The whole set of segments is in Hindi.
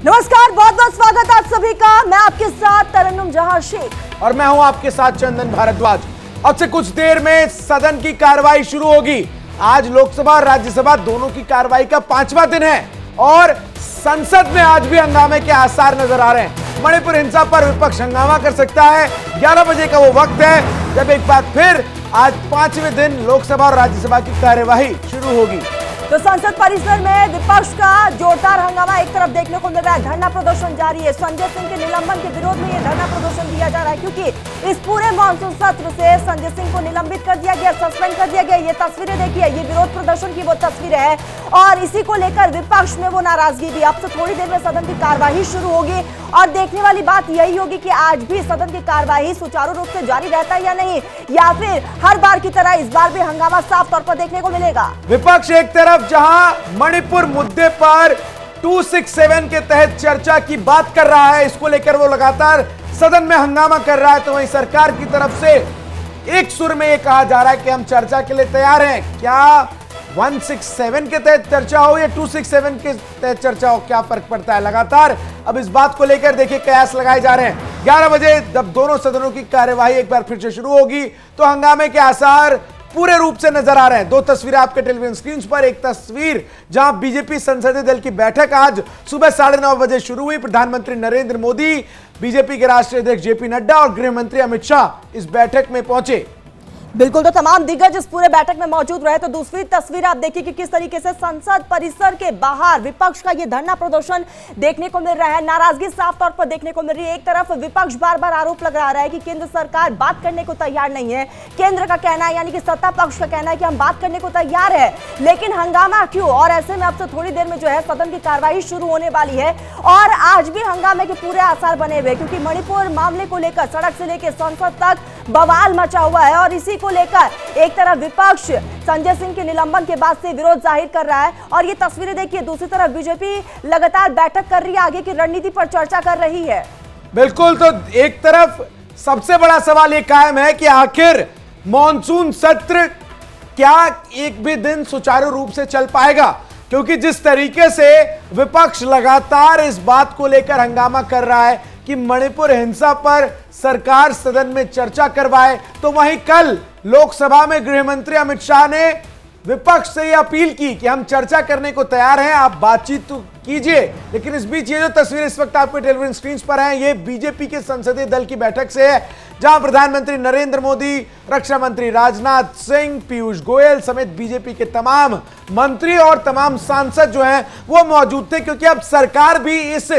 नमस्कार, बहुत बहुत स्वागत आप सभी का। मैं आपके साथ तरन्नुम जहां शेख और मैं हूं आपके साथ चंदन भारद्वाज। अब से कुछ देर में सदन की कार्रवाई शुरू होगी। आज लोकसभा और राज्यसभा दोनों की कार्रवाई का 5वां दिन है और संसद में आज भी हंगामे के आसार नजर आ रहे हैं। मणिपुर हिंसा पर विपक्ष हंगामा कर सकता है। 11 बजे का वो वक्त है जब एक बार फिर आज 5वें दिन लोकसभा और राज्यसभा की कार्यवाही शुरू होगी। तो संसद परिसर में विपक्ष का जोरदार हंगामा एक तरफ देखने को मिल रहा है। धरना प्रदर्शन जारी है। संजय सिंह के निलंबन के विरोध में यह धरना प्रदर्शन दिया जा रहा है क्योंकि इस पूरे मानसून सत्र से संजय सिंह को निलंबित कर दिया गया, सस्पेंड कर दिया गया। ये तस्वीरें देखिए, ये विरोध प्रदर्शन की वो तस्वीरें है और इसी को लेकर विपक्ष में वो नाराजगी भी। अब से थोड़ी देर में सदन की कार्यवाही शुरू होगी और देखने वाली बात यही होगी कि आज भी सदन की कार्यवाही सुचारू रूप से जारी रहता है या नहीं, या फिर हर बार की तरह इस बार भी हंगामा साफ तौर पर देखने को मिलेगा। विपक्ष एक तरफ जहां मणिपुर मुद्दे पर 267 के तहत चर्चा की बात कर रहा है, इसको लेकर वो लगातार सदन में हंगामा कर रहा है, तो वहीं सरकार की तरफ से एक सुर में यह कहा जा रहा है कि हम चर्चा के लिए तैयार हैं। क्या 167 के तहत चर्चा हो या 267 के तहत चर्चा हो, क्या फर्क पड़ता है। लगातार अब इस बात को लेकर देखिए कयास लगाए जा रहे हैं। 11 बजे जब दोनों सदनों की कार्यवाही एक बार फिर से शुरू होगी तो हंगामे के आसार पूरे रूप से नजर आ रहे हैं। दो तस्वीरें आपके टेलीविजन स्क्रीन पर। एक तस्वीर जहां बीजेपी संसदीय दल की बैठक आज सुबह 9:30 बजे शुरू हुई। प्रधानमंत्री नरेंद्र मोदी, बीजेपी के राष्ट्रीय अध्यक्ष जेपी नड्डा और गृह मंत्री अमित शाह इस बैठक में पहुंचे। बिल्कुल, तो तमाम दिग्गज इस पूरे बैठक में मौजूद रहे। तो दूसरी तस्वीर आप देखिए कि किस तरीके से संसद परिसर के बाहर विपक्ष का ये धरना प्रदर्शन देखने को मिल रहा है। नाराजगी साफ तौर पर देखने को मिल रही है। एक तरफ विपक्ष बार बार आरोप लगा रहा है कि केंद्र सरकार बात करने को तैयार नहीं है। केंद्र का कहना है, यानी कि सत्ता पक्ष का कहना है कि हम बात करने को तैयार है, लेकिन हंगामा क्यों। और ऐसे में अब से थोड़ी देर में जो है सदन की कार्यवाही शुरू होने वाली है और आज भी हंगामे के पूरे आसार बने हुए, क्योंकि मणिपुर मामले को लेकर सड़क से लेकर संसद तक बवाल मचा हुआ है और इसी को लेकर एक तरफ विपक्ष संजय सिंह के निलंबन के बाद से विरोध जाहिर कर रहा है और ये तस्वीरें देखिए। दूसरी तरफ बीजेपी लगातार बैठक कर रही है, आगे की रणनीति पर चर्चा कर रही है। बिल्कुल, तो एक तरफ सबसे बड़ा सवाल ये कायम है कि आखिर मॉनसून सत्र क्या एक भी दिन सुचारू रूप से चल पाएगा, क्योंकि जिस तरीके से विपक्ष लगातार इस बात को लेकर हंगामा कर रहा है कि मणिपुर हिंसा पर सरकार सदन में चर्चा करवाए, तो वहीं कल लोकसभा में गृह मंत्री अमित शाह ने विपक्ष से यह अपील की कि हम चर्चा करने को तैयार हैं, आप बातचीत तो कीजिए। लेकिन इस बीच ये जो तस्वीर इस वक्त आपके टेलीविजन स्क्रीन पर हैं, ये बीजेपी के संसदीय दल की बैठक से है, जहां प्रधानमंत्री नरेंद्र मोदी, रक्षा मंत्री राजनाथ सिंह, पीयूष गोयल समेत बीजेपी के तमाम मंत्री और तमाम सांसद जो हैं वो मौजूद थे, क्योंकि अब सरकार भी इस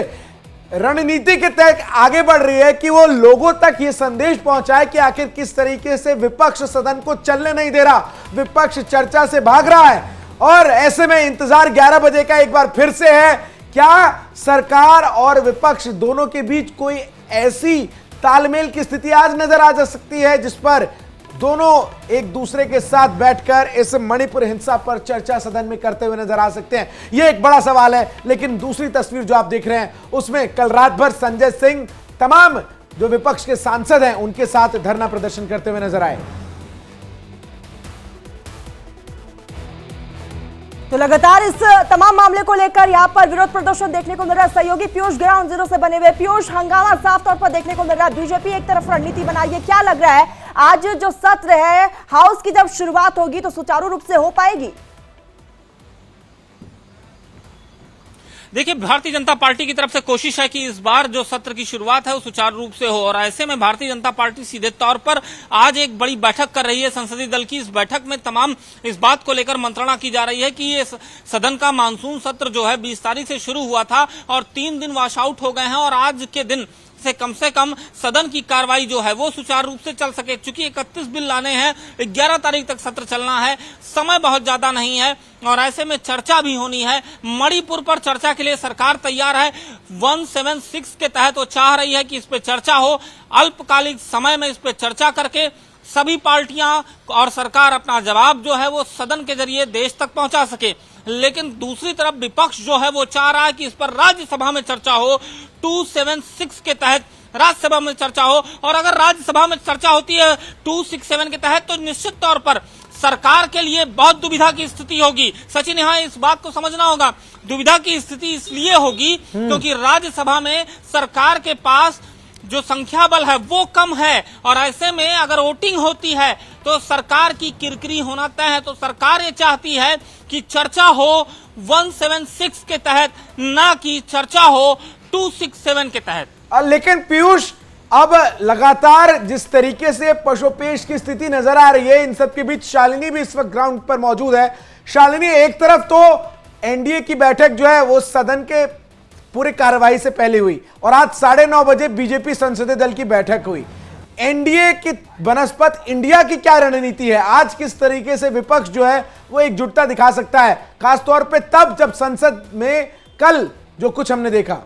रणनीति के तहत आगे बढ़ रही है कि वो लोगों तक ये संदेश पहुंचाए कि आखिर किस तरीके से विपक्ष सदन को चलने नहीं दे रहा, विपक्ष चर्चा से भाग रहा है। और ऐसे में इंतजार 11 बजे का एक बार फिर से है। क्या सरकार और विपक्ष दोनों के बीच कोई ऐसी तालमेल की स्थिति आज नजर आ जा सकती है जिस पर दोनों एक दूसरे के साथ बैठकर इस मणिपुर हिंसा पर चर्चा सदन में करते हुए नजर आ सकते हैं। यह एक बड़ा सवाल है। लेकिन दूसरी तस्वीर जो आप देख रहे हैं उसमें कल रात भर संजय सिंह तमाम जो विपक्ष के सांसद हैं उनके साथ धरना प्रदर्शन करते हुए नजर आए। तो लगातार इस तमाम मामले को लेकर यहाँ पर विरोध प्रदर्शन देखने को मिल रहा है। सहयोगी पीयूष ग्राउंड जीरो से बने हुए। पीयूष, हंगामा साफ तौर पर देखने को मिल रहा है। बीजेपी एक तरफ रणनीति बनाई है, क्या लग रहा है आज जो सत्र है हाउस की जब शुरुआत होगी तो सुचारू रूप से हो पाएगी? देखिए, भारतीय जनता पार्टी की तरफ से कोशिश है कि इस बार जो सत्र की शुरुआत है वो सुचारू रूप से हो और ऐसे में भारतीय जनता पार्टी सीधे तौर पर आज एक बड़ी बैठक कर रही है संसदीय दल की। इस बैठक में तमाम इस बात को लेकर मंत्रणा की जा रही है कि ये सदन का मानसून सत्र जो है 20 तारीख से शुरू हुआ था और 3 दिन वॉश आउट हो गए हैं और आज के दिन से कम सदन की कार्रवाई जो है वो सुचारू रूप से चल सके। चूंकि 31 बिल लाने हैं, 11 तारीख तक सत्र चलना है, समय बहुत ज्यादा नहीं है और ऐसे में चर्चा भी होनी है। मणिपुर पर चर्चा के लिए सरकार तैयार है। 176 के तहत वो चाह रही है कि इस पे चर्चा हो, अल्पकालिक समय में इस पे चर्चा करके सभी पार्टियां और सरकार अपना जवाब जो है वो सदन के जरिए देश तक पहुंचा सके। लेकिन दूसरी तरफ विपक्ष जो है वो चाह रहा है कि इस पर राज्यसभा में चर्चा हो, 276 के तहत राज्यसभा में चर्चा हो और अगर राज्यसभा में चर्चा होती है 267 के तहत तो निश्चित तौर पर सरकार के लिए बहुत दुविधा की स्थिति होगी। सचिन, यहाँ इस बात को समझना होगा दुविधा की स्थिति इसलिए होगी क्योंकि राज्यसभा में सरकार के पास जो संख्या बल है वो कम है, और ऐसे में अगर वोटिंग होती है तो सरकार की किरकिरी होना तय है। तो सरकार ये चाहती है कि चर्चा हो 176 के तहत, ना कि चर्चा हो 267 के तहत। लेकिन पीयूष, अब लगातार जिस तरीके से पशुपेश की स्थिति नजर आ रही है, इन सब के बीच शालिनी भी इस वक्त ग्राउंड पर मौजूद है। शालिनी, एक तरफ तो एनडीए की बैठक जो है वो सदन के पूरी कार्रवाई से पहले हुई, और आज 9:30 बजे बीजेपी संसदीय दल की बैठक हुई। एनडीए की बनस्पत इंडिया की क्या रणनीति है? आज किस तरीके से विपक्ष जो है वो एकजुटता दिखा सकता है, खासतौर पे तब जब संसद में कल जो कुछ हमने देखा?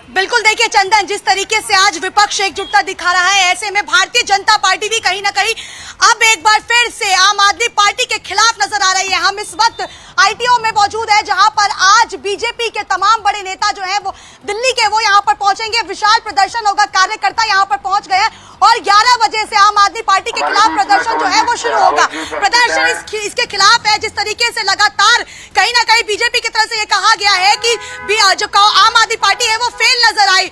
बिल्कुल, देखिए चंदन, जिस तरीके से आज विपक्ष एकजुटता दिखा रहा है, ऐसे में भारतीय जनता पार्टी भी कहीं ना कहीं अब एक बार फिर से आम आदमी पार्टी के खिलाफ नजर आ रही है। हम इस वक्त आईटीओ में मौजूद है, जहां पर आज बीजेपी के तमाम बड़े नेता जो हैं वो दिल्ली के, वो यहां पर पहुंचेंगे। विशाल प्रदर्शन होगा, कार्यकर्ता यहां पर पहुंच गए और 11 बजे से आम आदमी पार्टी के खिलाफ प्रदर्शन जो है वो शुरू होगा। प्रदर्शन इसके खिलाफ है, जिस तरीके से लगातार कहीं ना कहीं बीजेपी की तरफ से ये कहा गया है कि जो आम आदमी पार्टी है वो फेल नजर आई।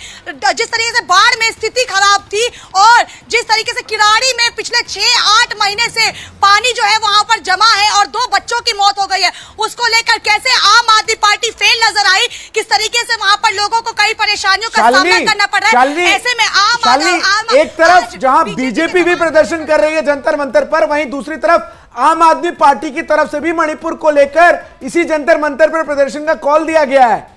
जिस तरीके से बाढ़ में स्थिति खराब थी और जिस तरीके से किराड़ी में पिछले 6-8 महीने से पानी जो है वहां पर जमा है और 2 बच्चों की मौत हो गई है, उसको लेकर कैसे आम आदमी पार्टी फेल नजर आई, किस तरीके से वहां पर लोगों को कई परेशानियों का सामना करना पड़ रहा है। ऐसे में आम एक तरफ जहां बीजेपी भी प्रदर्शन कर रही है जंतर मंतर पर, वहीं दूसरी तरफ आम आदमी पार्टी की तरफ से भी मणिपुर को लेकर इसी जंतर मंतर पर प्रदर्शन का कॉल दिया गया है।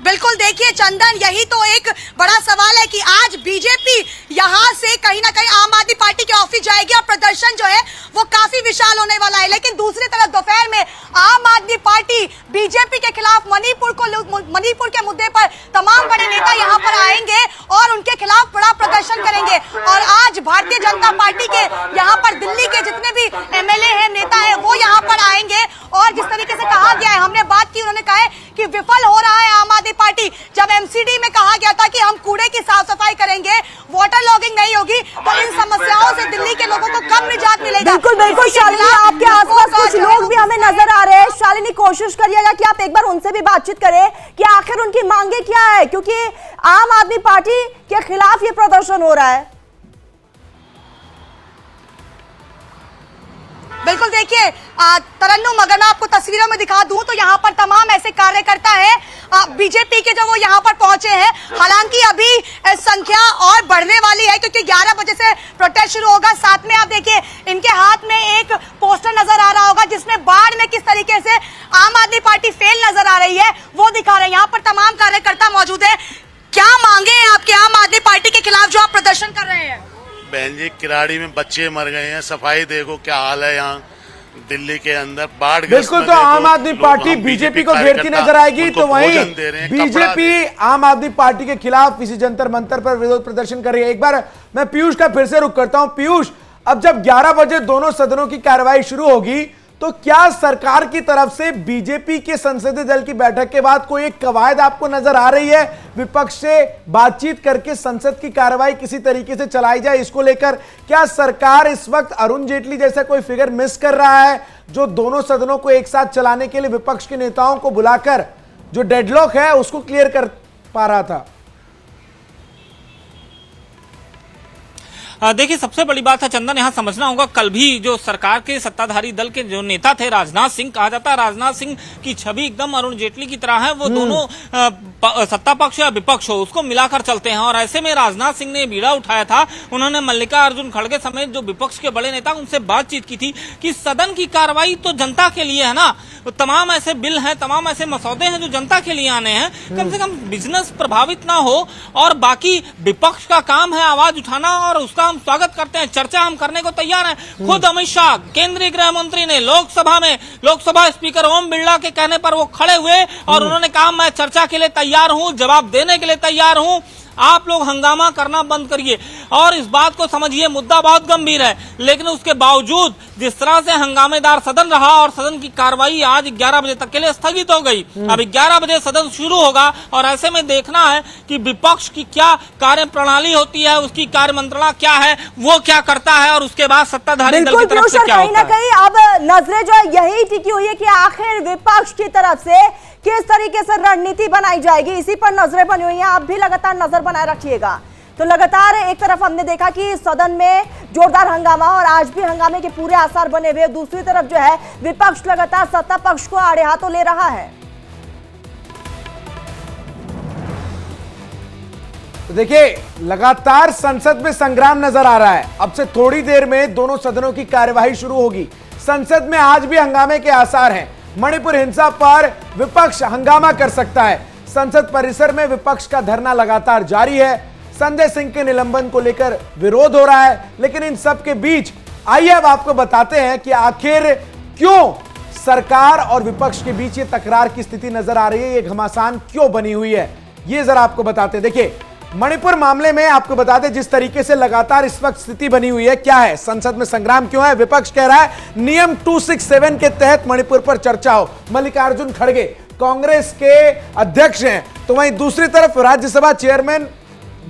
बिल्कुल, देखिए चंदन, यही तो एक बड़ा सवाल है कि आज बीजेपी यहां से कहीं ना कहीं आम आदमी पार्टी के ऑफिस जाएगी और प्रदर्शन जो है वो काफी विशाल होने वाला है। लेकिन दूसरी तरफ दोपहर में आम आदमी पार्टी बीजेपी के खिलाफ मणिपुर के मुद्दे पर तमाम बड़े नेता यहां पर आएंगे और उनके खिलाफ बड़ा प्रदर्शन करेंगे। और आज भारतीय जनता पार्टी के यहां पर दिल्ली के जितने भी एमएलए हैं, नेता हैं, वो यहां पर आएंगे। और जिस तरीके से कहा गया है, हमने बात की, उन्होंने कहा है कि विफल हो रहा है आम आदमी पार्टी। जब एमसीडी में कहा गया था कि हम कूड़े की साफ सफाई करेंगे, वाटर लॉगिंग नहीं होगी, तो इन समस्याओं से दिल्ली के लोगों को कम निजात मिलेगा। बिल्कुल बिल्कुल शालिनी, आपके आसपास कुछ लोग भी हमें नजर आ रहे हैं। शालिनी, कोशिश करिएगा कि आप एक बार उनसे भी बातचीत करें कि आखिर उनकी मांगे क्या है, क्योंकि आम आदमी पार्टी के खिलाफ ये प्रदर्शन हो रहा है। बिल्कुल, देखिए तरन्नुम, अगर मैं आपको तस्वीरों में दिखा दूं तो यहाँ पर तमाम ऐसे कार्यकर्ता हैं बीजेपी के, जो वो यहाँ पर पहुंचे हैं। हालांकि अभी संख्या और बढ़ने वाली है, क्योंकि 11 बजे से प्रोटेस्ट शुरू होगा। साथ में आप देखिए, इनके हाथ में एक पोस्टर नजर आ रहा होगा जिसमें बाढ़ में किस तरीके से आम आदमी पार्टी फेल नजर आ रही है वो दिखा रहे हैं। यहाँ पर तमाम कार्यकर्ता मौजूद है। क्या मांगे हैं आपके आम आदमी पार्टी के खिलाफ जो आप प्रदर्शन कर रहे हैं? बहन जी, किराड़ी में बच्चे मर गए हैं, सफाई देखो क्या हाल है यहाँ दिल्ली के अंदर, बाढ़। बिल्कुल, तो आम आदमी पार्टी बीजेपी को घेरती नजर आएगी, तो वहीं बीजेपी आम आदमी पार्टी के खिलाफ इसी जंतर मंतर पर विरोध प्रदर्शन कर रही है। एक बार मैं पीयूष का फिर से रुख करता हूं। पीयूष, अब जब 11 बजे दोनों सदनों की कार्रवाई शुरू होगी, तो क्या सरकार की तरफ से बीजेपी के संसदीय दल की बैठक के बाद कोई एक कवायद आपको नजर आ रही है, विपक्ष से बातचीत करके संसद की कार्रवाई किसी तरीके से चलाई जाए, इसको लेकर क्या सरकार इस वक्त अरुण जेटली जैसा कोई फिगर मिस कर रहा है, जो दोनों सदनों को एक साथ चलाने के लिए विपक्ष के नेताओं को बुलाकर जो डेडलॉक है उसको क्लियर कर पा रहा था? देखिए, सबसे बड़ी बात है चंदन, यहाँ समझना होगा, कल भी जो सरकार के सत्ताधारी दल के जो नेता थे, राजनाथ सिंह कहा जाता है, राजनाथ सिंह की छवि एकदम अरुण जेटली की तरह है। वो दोनों सत्ता पक्ष या विपक्ष हो, उसको मिलाकर चलते हैं। और ऐसे में राजनाथ सिंह ने बीड़ा उठाया था। उन्होंने मल्लिकार्जुन खड़गे समेत जो विपक्ष के बड़े नेता, उनसे बातचीत की थी कि सदन की कार्रवाई तो जनता के लिए है ना, तो तमाम ऐसे बिल हैं, तमाम ऐसे मसौदे हैं जो जनता के लिए आने हैं, कम से कम बिजनेस प्रभावित ना हो। और बाकी विपक्ष का काम है आवाज उठाना, और उसका हम स्वागत करते हैं, चर्चा हम करने को तैयार हैं। खुद अमित शाह, केंद्रीय गृह मंत्री, ने लोकसभा स्पीकर ओम बिरला के कहने पर वो खड़े हुए और उन्होंने कहा मैं चर्चा के लिए तैयार हूं, जवाब देने के लिए तैयार हूं। आप लोग हंगामा करना बंद करिए और इस बात को समझिए, मुद्दा बहुत गंभीर है, लेकिन उसके बावजूद जिस तरह से हंगामेदार सदन रहा और सदन की कार्रवाई आज 11 बजे तक के लिए स्थगित हो गई। अब 11 बजे सदन शुरू होगा और ऐसे में देखना है कि विपक्ष की क्या कार्य प्रणाली होती है, उसकी कार्य मंत्रणा क्या है, वो क्या करता है और उसके बाद सत्ताधारी दल की तरफ से क्या होता है। कहीं अब नजरें जो है यही टिकी हुई है कि आखिर विपक्ष की तरफ से किस तरीके से रणनीति बनाई जाएगी, इसी पर नजरें बनी हुई हैं। आप भी लगातार नजर बनाए रखिएगा। तो लगातार एक तरफ हमने देखा कि सदन में जोरदार हंगामा और आज भी हंगामे के पूरे आसार बने हुए, दूसरी तरफ जो है विपक्ष लगातार सत्ता पक्ष को आड़े हाथों ले रहा है। तो देखिए, लगातार संसद में संग्राम नजर आ रहा है। अब से थोड़ी देर में दोनों सदनों की कार्यवाही शुरू होगी। संसद में आज भी हंगामे के आसार हैं। मणिपुर हिंसा पर विपक्ष हंगामा कर सकता है। संसद परिसर में विपक्ष का धरना लगातार जारी है। संजय सिंह के निलंबन को लेकर विरोध हो रहा है, लेकिन इन सब के बीच आइए अब आपको बताते हैं कि आखिर क्यों सरकार और विपक्ष के बीच ये तकरार की स्थिति नजर आ रही है, ये घमासान क्यों बनी हुई है, ये जरा आपको बताते हैं। देखिए, मणिपुर मामले में आपको बता दें जिस तरीके से लगातार इस वक्त स्थिति बनी हुई है, क्या है, संसद में संग्राम क्यों है। विपक्ष कह रहा है नियम 267 के तहत मणिपुर पर चर्चा हो। मल्लिकार्जुन खड़गे कांग्रेस के अध्यक्ष हैं, तो वहीं दूसरी तरफ राज्यसभा चेयरमैन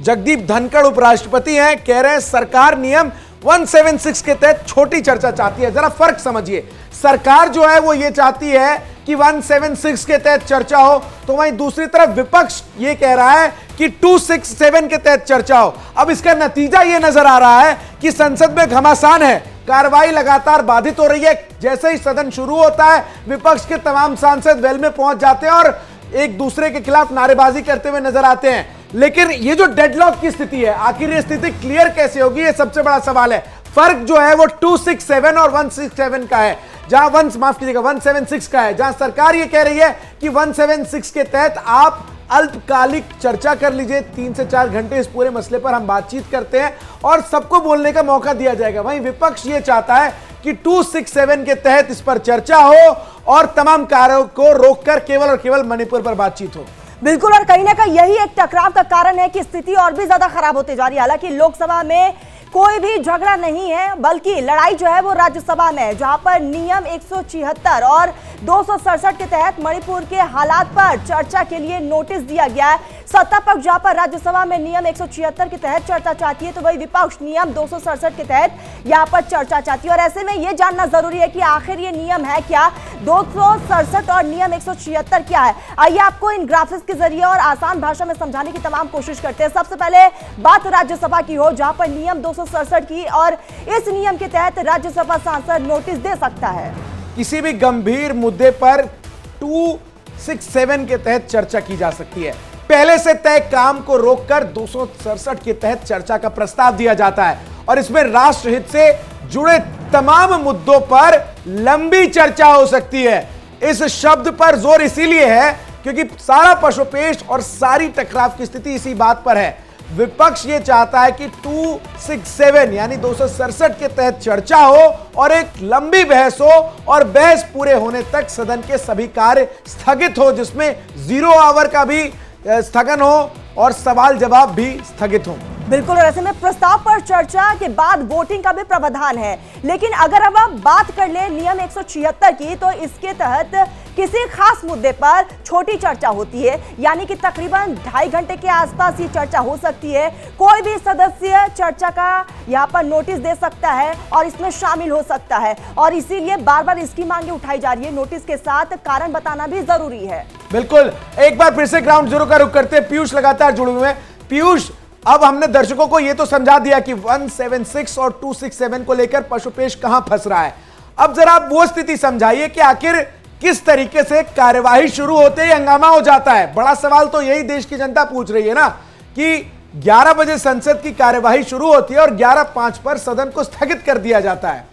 जगदीप धनखड़ उपराष्ट्रपति हैं, कह रहे हैं सरकार नियम 176 के तहत छोटी चर्चा चाहती है। जरा फर्क समझिए, सरकार जो है वो ये चाहती है कि 176 के तहत चर्चा हो, तो वहीं दूसरी तरफ विपक्ष ये कह रहा है कि 267 के तहत चर्चा हो। अब इसका नतीजा ये नजर आ रहा है कि संसद में घमासान है, कार्रवाई लगातार बाधित हो रही है। जैसे ही सदन शुरू होता है, विपक्ष के तमाम सांसद वेल में पहुंच जाते हैं और एक दूसरे के खिलाफ नारेबाजी करते हुए नजर आते हैं। लेकिन ये जो डेडलॉक की स्थिति है, आखिर ये स्थिति क्लियर कैसे होगी, ये सबसे बड़ा सवाल है। फर्क जो है वो 267 और 167 का है, जहां 176 का है, जहां सरकार ये कह रही है कि 176 के तहत आप अल्पकालिक चर्चा कर लीजिए, 3 से 4 घंटे इस पूरे मसले पर हम बातचीत करते हैं और सबको बोलने का मौका दिया जाएगा। वहीं विपक्ष ये चाहता है कि 267 के तहत इस पर चर्चा हो और तमाम कार्यों को रोककर केवल और केवल मणिपुर पर बातचीत हो। बिल्कुल, और कहीं ना कहीं यही एक टकराव का कारण है कि स्थिति और भी ज्यादा खराब होती जा रही है। हालांकि लोकसभा में कोई भी झगड़ा नहीं है, बल्कि लड़ाई जो है वो राज्यसभा में है, जहां पर नियम 176 और 267 के तहत मणिपुर के हालात पर चर्चा के लिए नोटिस दिया गया है। सत्ता पक्ष जहां पर राज्यसभा में नियम 176 के तहत चर्चा चाहती है, तो वही विपक्ष नियम 267 के तहत यहां पर चर्चा चाहती है। और ऐसे में यह जानना जरूरी है कि आखिर ये नियम है क्या, 267 और नियम 176 क्या है। आइए आपको इन ग्राफिक्स के जरिए और आसान भाषा में समझाने की तमाम कोशिश करते हैं। सबसे पहले बात राज्यसभा की हो, जहां पर नियम 267 की, और इस नियम के तहत राज्यसभा सांसद नोटिस दे सकता है। किसी भी गंभीर मुद्दे पर 267 के तहत चर्चा की जा सकती है। पहले से तय काम को रोककर 267 के तहत चर्चा का प्रस्ताव दिया जाता है और इसमें राष्ट्रहित से जुड़े तमाम मुद्दों पर लंबी चर्चा हो सकती है। इस शब्द पर जोर इसीलिए है क्योंकि सारा पशुपेश और सारी टकराव की स्थिति इसी बात पर है। विपक्ष ये चाहता है कि 267 यानी 267 के तहत चर्चा हो और एक लंबी बहस हो और बहस पूरे होने तक सदन के सभी कार्य स्थगित हो, जिसमें 0 आवर का भी स्थगन हो और सवाल जवाब भी स्थगित हो। बिल्कुल, और ऐसे में प्रस्ताव पर चर्चा के बाद वोटिंग का भी प्रावधान है। लेकिन अगर अब आप बात कर ले नियम 176 की, तो इसके तहत किसी खास मुद्दे पर छोटी चर्चा होती है, यानी कि तकरीबन 2.5 घंटे के आसपास ये चर्चा हो सकती है। कोई भी सदस्य चर्चा का यहाँ पर नोटिस दे सकता है और इसमें शामिल हो सकता है, और इसीलिए बार बार इसकी मांगे उठाई जा रही है। नोटिस के साथ कारण बताना भी जरूरी है। बिल्कुल, एक बार फिर से ग्राउंड जीरो का रुख करते हैं। पीयूष लगातार जुड़े हुए हैं। पीयूष, अब हमने दर्शकों को यह तो समझा दिया कि 176 और 267 को लेकर पशुपेश कहां फंस रहा है। अब जरा आप वो स्थिति समझाइए कि आखिर किस तरीके से कार्यवाही शुरू होते ही हंगामा हो जाता है। बड़ा सवाल तो यही देश की जनता पूछ रही है ना कि 11 बजे संसद की कार्यवाही शुरू होती है और 11:05 पर सदन को स्थगित कर दिया जाता है।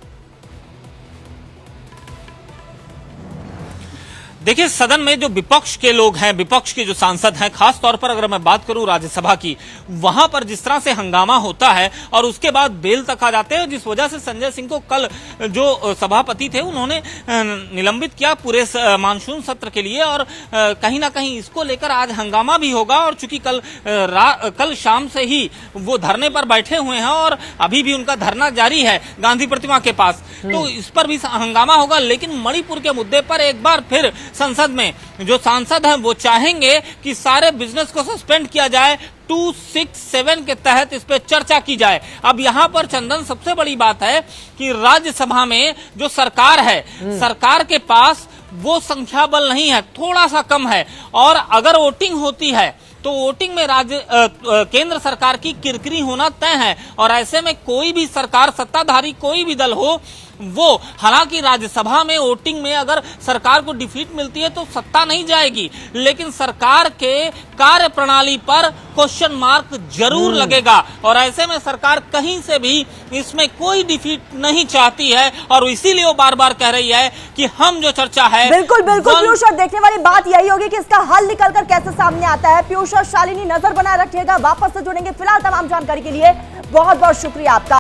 देखिए, सदन में जो विपक्ष के लोग हैं, विपक्ष के जो सांसद हैं, खास तौर पर अगर मैं बात करूं राज्यसभा की, वहां पर जिस तरह से हंगामा होता है और उसके बाद बेल तक आ जाते हैं, जिस वजह से संजय सिंह को कल जो सभापति थे उन्होंने निलंबित किया पूरे मानसून सत्र के लिए। और कहीं ना कहीं इसको लेकर आज हंगामा भी होगा। और चूंकि कल शाम से ही वो धरने पर बैठे हुए हैं और अभी भी उनका धरना जारी है गांधी प्रतिमा के पास, तो इस पर भी हंगामा होगा। लेकिन मणिपुर के मुद्दे पर एक बार फिर संसद में जो सांसद हैं वो चाहेंगे कि सारे बिजनेस को सस्पेंड किया जाए, 267 के तहत इस पे चर्चा की जाए। अब यहाँ पर चंदन, सबसे बड़ी बात है कि राज्यसभा में जो सरकार है, सरकार के पास वो संख्या बल नहीं है, थोड़ा सा कम है। और अगर वोटिंग होती है तो वोटिंग में केंद्र सरकार की किरकिरी होना तय है। और ऐसे में कोई भी सरकार, सत्ताधारी कोई भी दल हो, वो हालांकि राज्यसभा में वोटिंग में अगर सरकार को डिफीट मिलती है तो सत्ता नहीं जाएगी, लेकिन सरकार के कार्य प्रणाली पर क्वेश्चन मार्क जरूर लगेगा। और ऐसे में सरकार कहीं से भी इसमें कोई डिफीट नहीं चाहती है और इसीलिए वो बार बार कह रही है कि हम जो चर्चा है। बिल्कुल बिल्कुल पीयूष, और देखने वाली बात यही होगी कि इसका हल निकलकर कैसे सामने आता है। पीयूष और शालिनी, नजर बनाए रखिएगा, वापस से जुड़ेंगे। फिलहाल तमाम जानकारी के लिए बहुत बहुत शुक्रिया आपका।